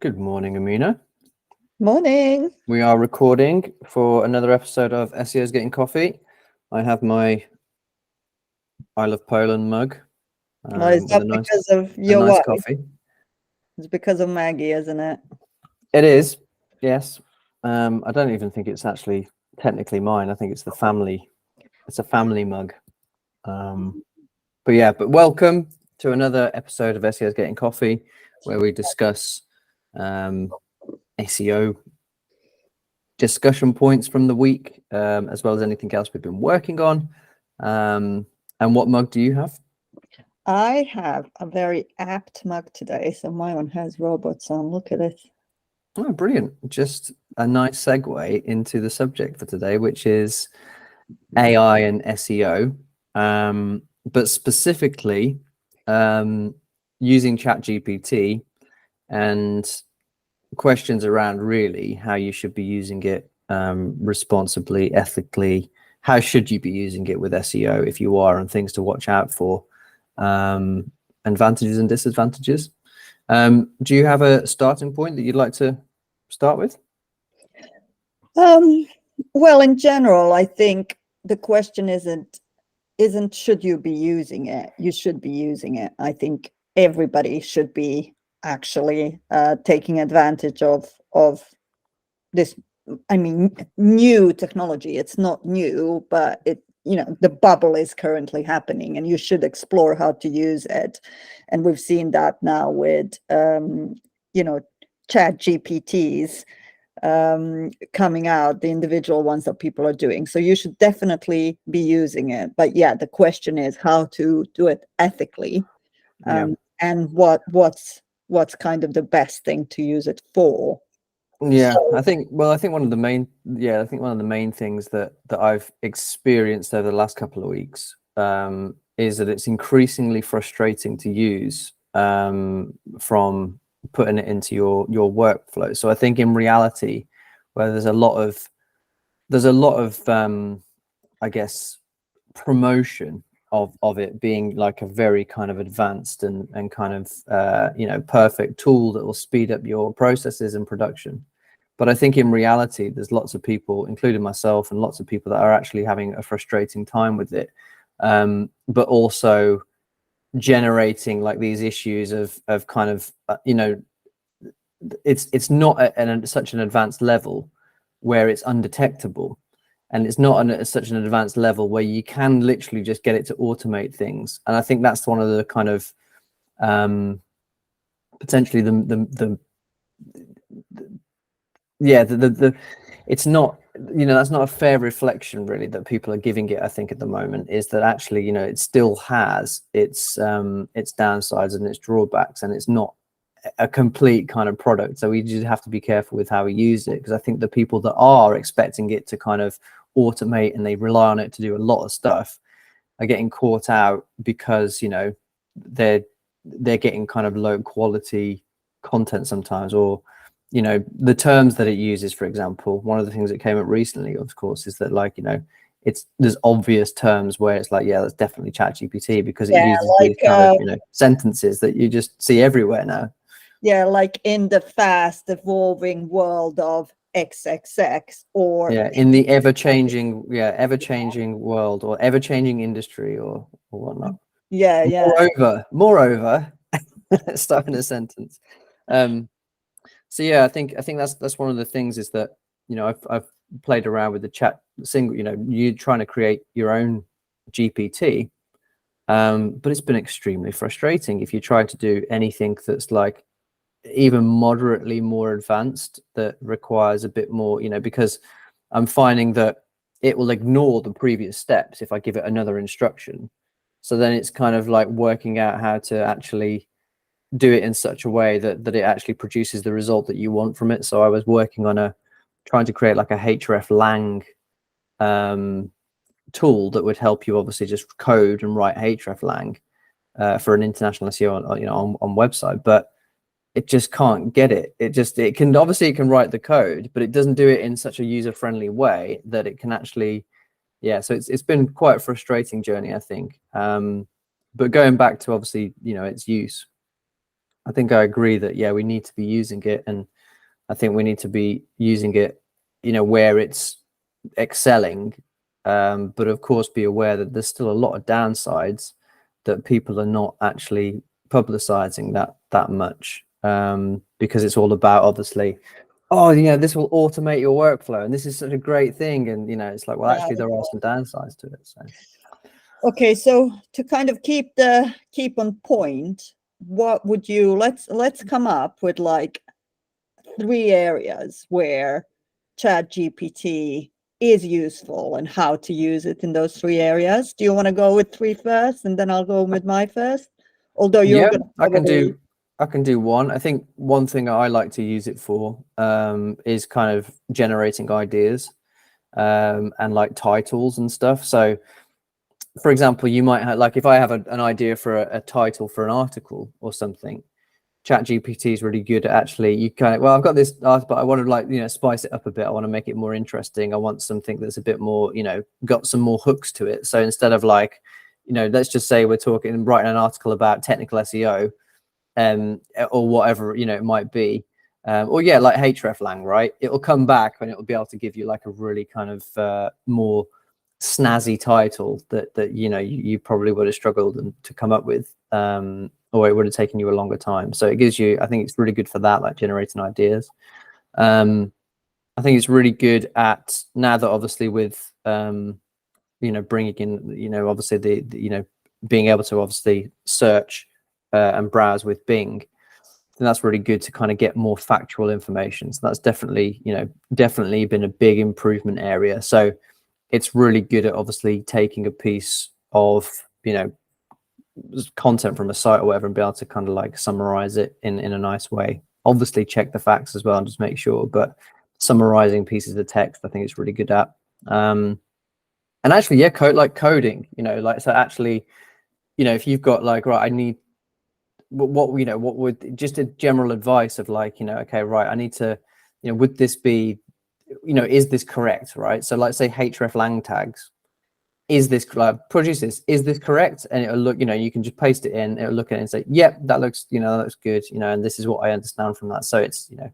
Good morning, Emina. Morning. We are recording for another episode of SEOs Getting Coffee. I have my I Love Poland mug Is with that a nice, because of your nice wife? coffee. It's because of Maggie, isn't it? It is, yes. I don't even think it's actually technically mine. I think it's the family. It's a family mug. But welcome to another episode of SEOs Getting Coffee, where we discuss SEO discussion points from the week, as well as anything else we've been working on. And what mug do you have? I have a very apt mug today. So my one has robots on. Look at it. Oh, brilliant. Just a nice segue into the subject for today, which is AI and SEO, but specifically using ChatGPT and questions around really how you should be using it responsibly, ethically. How should you be using it with SEO if you are, and things to watch out for, advantages and disadvantages. Do you have a starting point that you'd like to start with? Well, in general, I think the question isn't should you be using it? You should be using it. I think everybody should be actually taking advantage of this. I mean, new technology. It's not new, but the bubble is currently happening, and you should explore how to use it. And we've seen that now with ChatGPTs coming out, the individual ones that people are doing. So you should definitely be using it. But yeah, the question is how to do it ethically, and what's kind of the best thing to use it for. Yeah, I think one of the main things that I've experienced over the last couple of weeks is that it's increasingly frustrating to use from putting it into your workflow. So I think in reality, where there's a lot of I guess promotion of it being like a very kind of advanced and kind of perfect tool that will speed up your processes and production. But I think in reality, there's lots of people, including myself, and lots of people that are actually having a frustrating time with it, but also generating like these issues of kind of it's not at such an advanced level where it's undetectable, and it's not at such an advanced level where you can literally just get it to automate things. And I think that's one of the kind of potentially it's not, that's not a fair reflection really that people are giving it. I think at the moment is that actually it still has its downsides and its drawbacks, and it's not a complete kind of product. So we just have to be careful with how we use it, because I think the people that are expecting it to kind of automate and they rely on it to do a lot of stuff are getting caught out, because they're getting kind of low quality content sometimes, or the terms that it uses. For example, one of the things that came up recently, of course, is that there's obvious terms where it's like, yeah, that's definitely ChatGPT, because it uses these kind of sentences that you just see everywhere now. Yeah, like in the fast evolving world of XXX, or in the ever-changing world, or ever-changing industry, or whatnot. Moreover starting a sentence. So yeah, I think that's one of the things, is that I've played around with the chat single, you trying to create your own GPT, but it's been extremely frustrating if you try to do anything that's like even moderately more advanced, that requires a bit more, because I'm finding that it will ignore the previous steps if I give it another instruction. So then it's kind of like working out how to actually do it in such a way that it actually produces the result that you want from it. So I was working on trying to create like a hreflang tool that would help you obviously just code and write hreflang for an international SEO on website, but it just can't get it. It can write the code, but it doesn't do it in such a user-friendly way that it can actually, so it's been quite a frustrating journey, I think. But going back to obviously its use, I think I agree that, yeah, we need to be using it, and I think we need to be using it, you know, where it's excelling, but of course be aware that there's still a lot of downsides that people are not actually publicizing that much, because it's all about, obviously, oh, you know, this will automate your workflow and this is such a great thing, and you know, it's like, well, actually there are some downsides to it. So okay, so to kind of keep on point, what would you, let's come up with like 3 areas where ChatGPT is useful and how to use it in those 3 areas. Do you want to go with 3 first, and then I'll go with my first? Although you're yeah, going to I can do one. I think one thing I like to use it for is kind of generating ideas, and like titles and stuff. So for example, you might have, like, if I have an idea for a title for an article or something, ChatGPT is really good at actually, you kind of, well, I've got this art, but I want to, like, you know, spice it up a bit. I want to make it more interesting. I want something that's a bit more, you know, got some more hooks to it. So instead of, like, you know, let's just say we're writing an article about technical SEO, or whatever, you know, it might be, or yeah, like hreflang, right? It will come back and it will be able to give you like a really kind of more snazzy title that you know, you probably would have struggled to come up with, or it would have taken you a longer time. So it gives you, I think it's really good for that, like generating ideas. I think it's really good at, now that obviously with you know, bringing in, you know, obviously the you know, being able to obviously search and browse with Bing, and that's really good to kind of get more factual information. So that's definitely, you know, definitely been a big improvement area. So it's really good at obviously taking a piece of, you know, content from a site or whatever and be able to kind of like summarize it in a nice way. Obviously check the facts as well and just make sure, but summarizing pieces of text, I think it's really good at. And actually, yeah, coding, you know, like, so actually, you know, if you've got like, right, I need, what you know, what would, just a general advice of like, you know, okay, right, I need to, you know, would this be, you know, is this correct, right? So like, say hreflang tags, is this, produce this, is this correct? And it'll look, you know, you can just paste it in, it'll look at it and say, yep, that looks, you know, that looks good, you know, and this is what I understand from that. So it's, you know,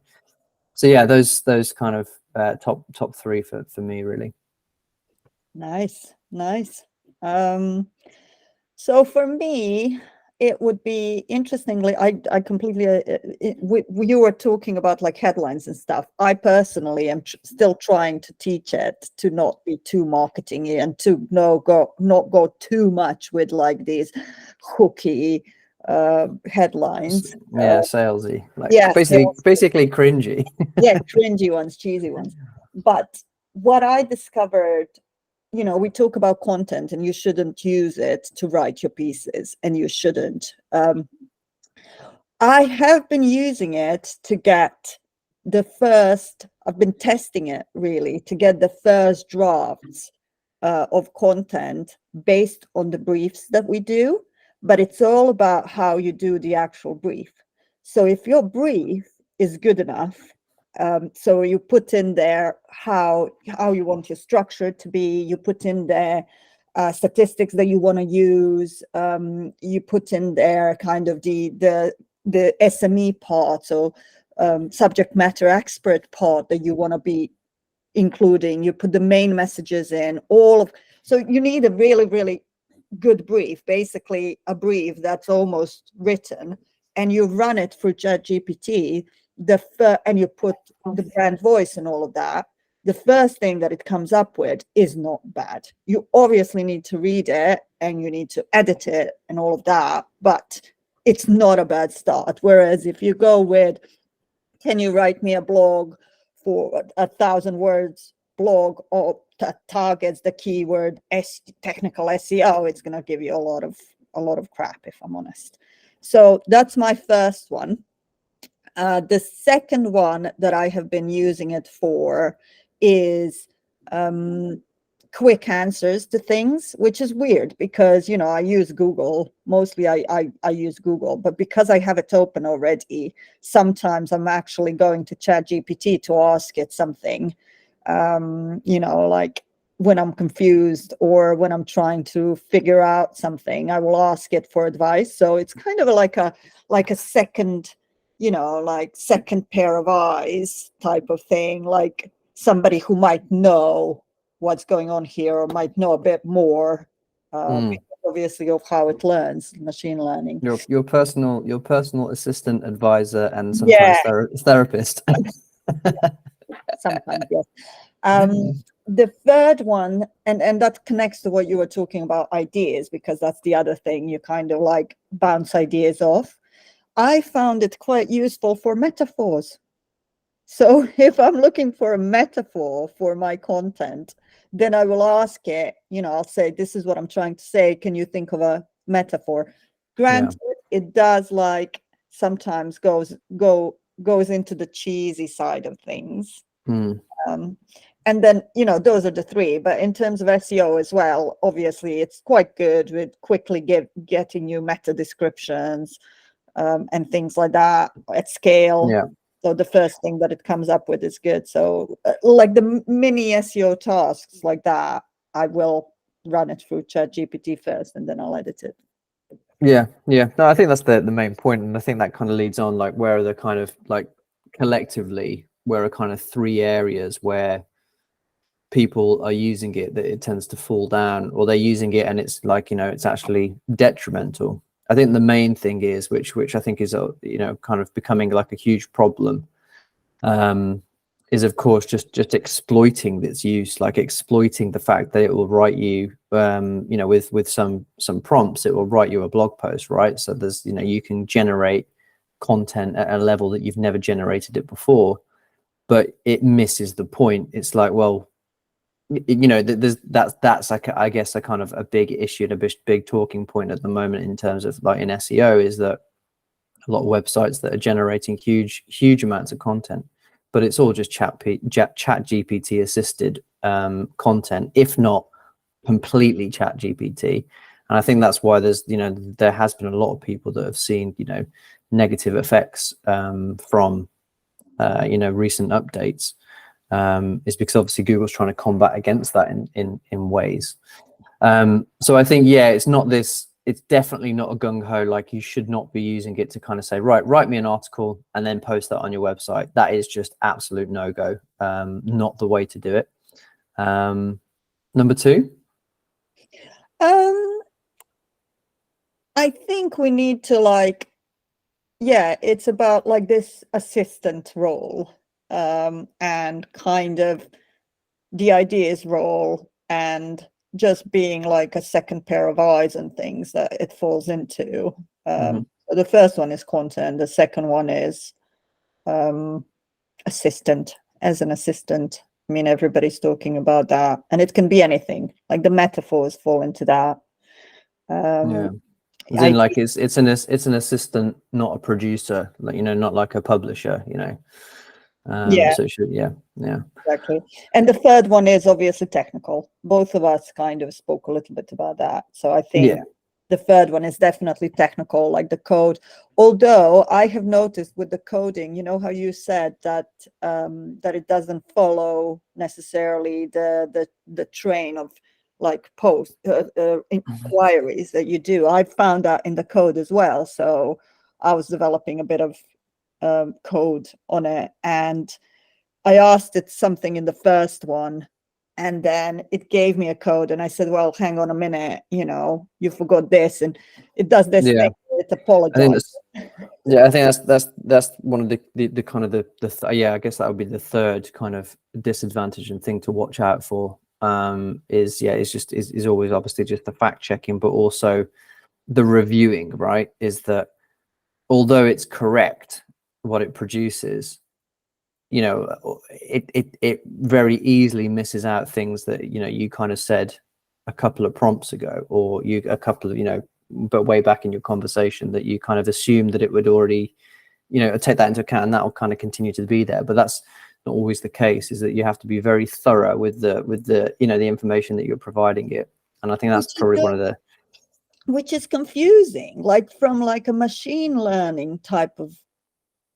so yeah, those kind of top 3 for me, really. Nice. So for me, it would be, interestingly, I completely, you were talking about like headlines and stuff. I personally am still trying to teach it to not be too marketing-y and to not go too much with like these hooky headlines. Yeah, salesy, like, Yeah, basically cringy. yeah, cringy ones, cheesy ones. But what I discovered, you know, we talk about content and you shouldn't use it to write your pieces, and you shouldn't. I have been using it to get I've been testing it really to get the first drafts of content based on the briefs that we do. But it's all about how you do the actual brief. So if your brief is good enough, so you put in there how you want your structure to be, you put in there statistics that you want to use, you put in there kind of the SME part, so subject matter expert part that you want to be including, you put the main messages in, so you need a really, really good brief, basically a brief that's almost written, and you run it through ChatGPT, and you put the brand voice and all of that. The first thing that it comes up with is not bad. You obviously need to read it and you need to edit it and all of that, but it's not a bad start. Whereas if you go with, can you write me a blog for 1,000 words blog, or that targets the keyword technical SEO, it's going to give you a lot of crap, if I'm honest. So that's my first one. The second one that I have been using it for is quick answers to things, which is weird because, you know, I use Google. Mostly I use Google, but because I have it open already, sometimes I'm actually going to ChatGPT to ask it something, you know, like, when I'm confused or when I'm trying to figure out something, I will ask it for advice. So it's kind of like a second, like second pair of eyes type of thing, like somebody who might know what's going on here or might know a bit more, because obviously of how it learns, machine learning. Your personal assistant, advisor, and Yeah, sometimes therapist. sometimes, yes. The third one, and that connects to what you were talking about, ideas, because that's the other thing, you kind of like bounce ideas off. I found it quite useful for metaphors. So if I'm looking for a metaphor for my content, then I will ask it, I'll say, this is what I'm trying to say. Can you think of a metaphor? Granted, it does like sometimes goes into the cheesy side of things. And then, those are the three. But in terms of SEO as well, obviously, it's quite good with quickly getting you meta descriptions and things like that at scale. Yeah. So the first thing that it comes up with is good. So like the mini SEO tasks like that, I will run it through ChatGPT first and then I'll edit it. Yeah. No, I think that's the main point, and I think that kind of leads on, like, where are the kind of like collectively, where are kind of three areas where people are using it that it tends to fall down, or they're using it and it's like, it's actually detrimental. I think the main thing is, which I think is kind of becoming like a huge problem, is of course just exploiting its use, like exploiting the fact that it will write you, with some prompts, it will write you a blog post, right? So there's, you can generate content at a level that you've never generated it before, but it misses the point. It's like, well, that's like I guess a kind of a big issue and a big talking point at the moment in terms of like in SEO, is that a lot of websites that are generating huge amounts of content, but it's all just chat GPT assisted content, if not completely chat GPT. And I think that's why there has been a lot of people that have seen negative effects from recent updates, is because obviously Google's trying to combat against that in ways. So I think, it's definitely not a gung-ho, like you should not be using it to kind of say, right, write me an article and then post that on your website. That is just absolute no-go, not the way to do it. Number two? I think we need to it's about like this assistant role, and kind of the ideas role, and just being like a second pair of eyes and things that it falls into. So the first one is content. The second one is assistant. As an assistant, I mean, everybody's talking about that, and it can be anything. Like the metaphors fall into that. As in, like it's an assistant, not a producer, like, not like a publisher, so it should, exactly. And the third one is obviously technical. Both of us kind of spoke a little bit about that. So I think the third one is definitely technical, like the code. Although I have noticed with the coding, how you said that that it doesn't follow necessarily the train of like inquiries that you do. I found that in the code as well. So I was developing a bit of code on it, and I asked it something in the first one, and then it gave me a code, and I said, well, hang on a minute, you forgot this, and it does this thing, it apologizes. I think that's one of the kind of I guess that would be the third kind of disadvantage and thing to watch out for, is always obviously just the fact checking, but also the reviewing, right? Is that although it's correct what it produces, it very easily misses out things that you kind of said a couple of prompts ago, or a couple of but way back in your conversation, that you kind of assumed that it would already take that into account, and that will kind of continue to be there. But that's not always the case. Is that you have to be very thorough with the the information that you're providing it, and I think that's probably one of the, which is confusing, like from like a machine learning type of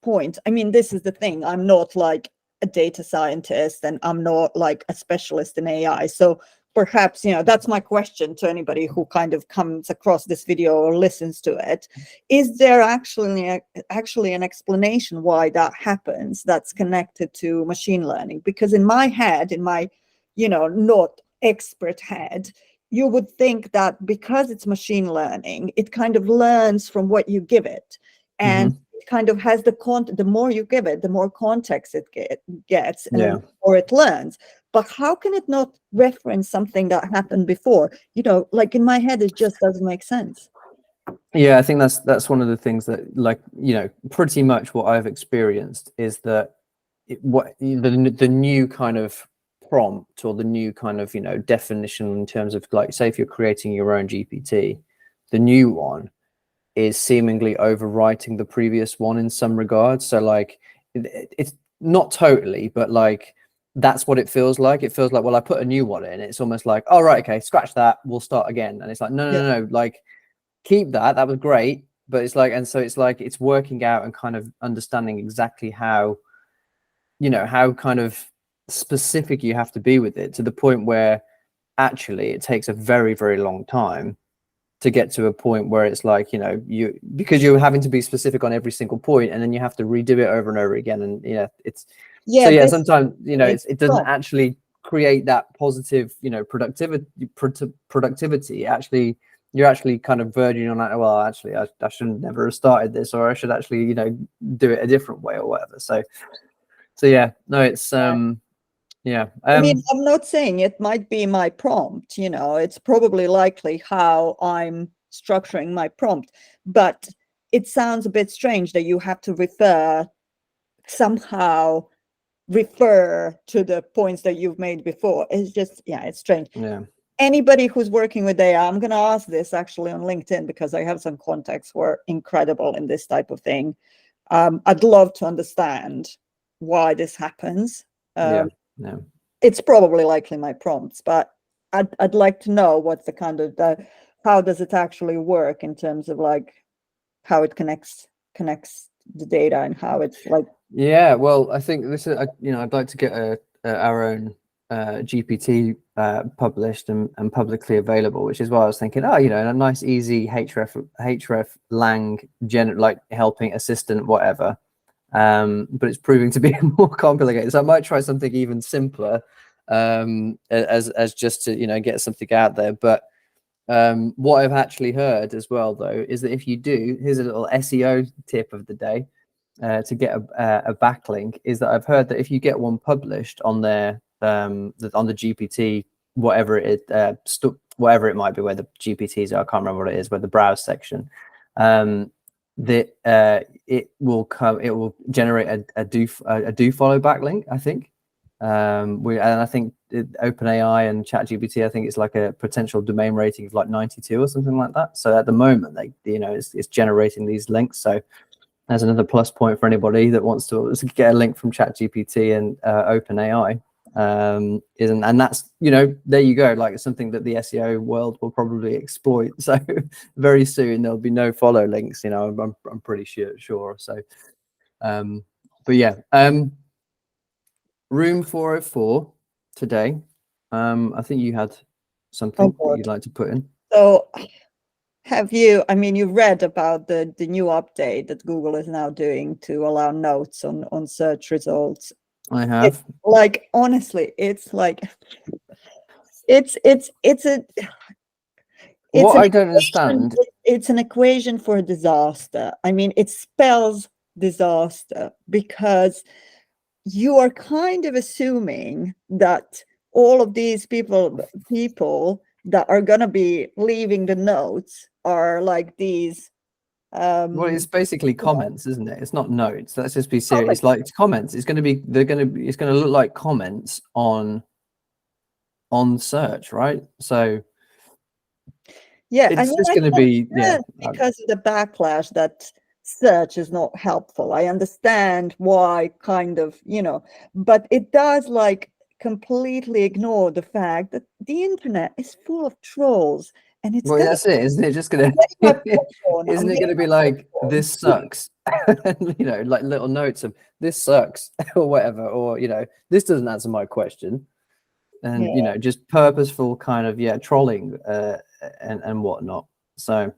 point. I mean, this is the thing, I'm not like a data scientist and I'm not like a specialist in AI. So perhaps, that's my question to anybody who kind of comes across this video or listens to it. Is there actually an explanation why that happens that's connected to machine learning? Because in my head, in my, not expert head, you would think that because it's machine learning, it kind of learns from what you give it. And it kind of has the more you give it, the more context it gets, and the more it learns. But how can it not reference something that happened before? Like in my head, it just doesn't make sense. Yeah, I think that's one of the things that, like, pretty much what I've experienced is that the new kind of prompt, or the new kind of definition in terms of, like, say if you're creating your own GPT, the new one is seemingly overwriting the previous one in some regards. So like it's not totally, but like that's what it feels like. It feels like, well, I put a new one in, it's almost like, oh right, okay, scratch that, we'll start again. And it's like, no, like keep that was great. But it's like, and so it's like it's working out and kind of understanding exactly how how kind of specific you have to be with it, to the point where actually it takes a very, very long time to get to a point where it's like, because you're having to be specific on every single point, and then you have to redo it over and over again. And it's sometimes it doesn't actually create that positive productivity. Actually, you're actually kind of verging on that, well, actually I shouldn't never have started this, or I should actually do it a different way or whatever. So yeah, no, it's I mean, I'm not saying it might be my prompt, it's probably likely how I'm structuring my prompt, but it sounds a bit strange that you have to somehow refer to the points that you've made before. It's just, it's strange. Yeah. Anybody who's working with AI, I'm going to ask this actually on LinkedIn, because I have some contacts who are incredible in this type of thing. I'd love to understand why this happens. It's probably likely my prompts, but I'd like to know what's the kind of how does it actually work in terms of like how it connects the data, and how it's like. Yeah, well, I think this is I'd like to get our own GPT published and publicly available, which is why I was thinking, a nice easy href lang like helping assistant, whatever. But it's proving to be more complicated, so I might try something even simpler, as just to get something out there. But what I've actually heard as well, though, is that if you do, here's a little SEO tip of the day, to get a backlink, is that I've heard that if you get one published on their on the GPT, whatever it might be, where the GPTs are, I can't remember what it is, where the browse section, that it will generate a do follow backlink, I think. And I think OpenAI and ChatGPT, I think it's like a potential domain rating of like 92 or something like that. So at the moment, it's generating these links. So there's another plus point for anybody that wants to get a link from ChatGPT and OpenAI. And that's, there you go, like something that the SEO world will probably exploit. So very soon there'll be no follow links, I'm pretty sure. So but yeah, room 404 today. I think you had something that you'd like to put in. So you've read about the new update that Google is now doing to allow notes on search results? I have. It's like, honestly, it's like it's what I don't understand. It's an equation for a disaster. I mean, it spells disaster, because you are kind of assuming that all of these people that are going to be leaving the notes are like these. Well, it's basically comments, isn't it? It's not notes. Let's just be serious. It's like comments. It's going to look like comments on search, right? So yeah, it's just going to be because of the backlash that search is not helpful. I understand why, kind of, but it does like completely ignore the fact that the internet is full of trolls, And it's Well, still that's it, isn't it? Just gonna, my popcorn. I'm isn't it gonna getting be my like, popcorn. this sucks? You know, like little notes of this sucks or whatever, or, you know, this doesn't answer my question. And, you Yeah. know, just purposeful kind of, trolling and whatnot. So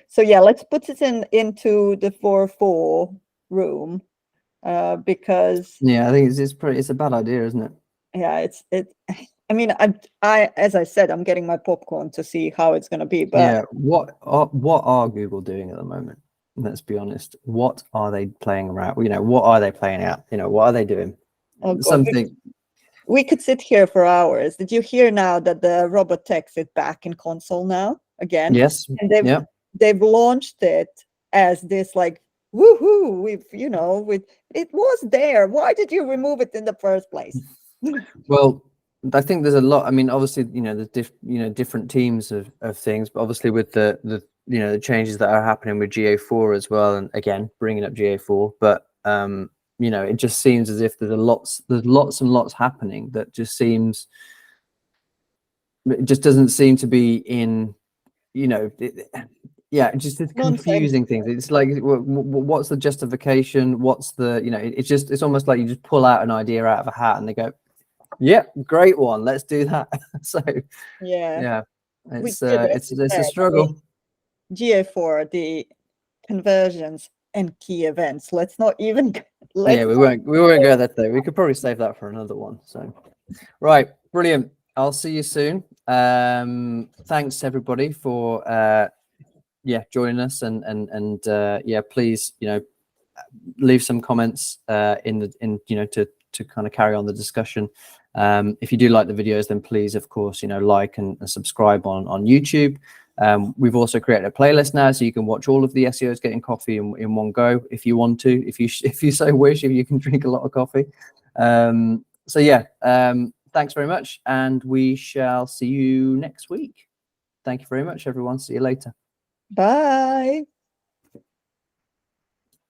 So let's put it into the 4-4 room, because yeah, I think it's a bad idea, isn't it? it's I mean, I as I said, I'm getting my popcorn to see how it's going to be, but Yeah, what are Google doing at the moment? Let's be honest. What are they playing around? You know, what are they playing out? You know, what are they doing? oh god, Something. we could sit here for hours. Did you hear now that the robot text is back in console now again? Yes. And Yeah. they've launched it as this like, woohoo, with it was there. Why did you remove it in the first place? Well, I think there's a lot. I mean, obviously, you know, there's different teams of things, but obviously with the the changes that are happening with GA4 as well, and again bringing up GA4, but you know, it just seems as if there's lots and lots happening that just seems, it just doesn't seem to be in, you know, just it's confusing things. It's like, what's the justification? What's the, you know, it's almost like you just pull out an idea out of a hat and they go, yeah, great one, let's do that. So Yeah, it's as you it's a said, struggle. GA4, the conversions and key events. Let's not even Yeah, we won't go that there. We could probably save that for another one. So right, brilliant. I'll see you soon. Thanks everybody for joining us, and please, you know, leave some comments in you know, to kind of carry on the discussion. If you do like the videos, then please, of course, you know, like and subscribe on YouTube. We've also created a playlist now, so you can watch all of the SEOs Getting Coffee in one go if you want to, if you so wish, if you can drink a lot of coffee. So yeah, thanks very much, and we shall see you next week. Thank you very much, everyone. See you later. Bye.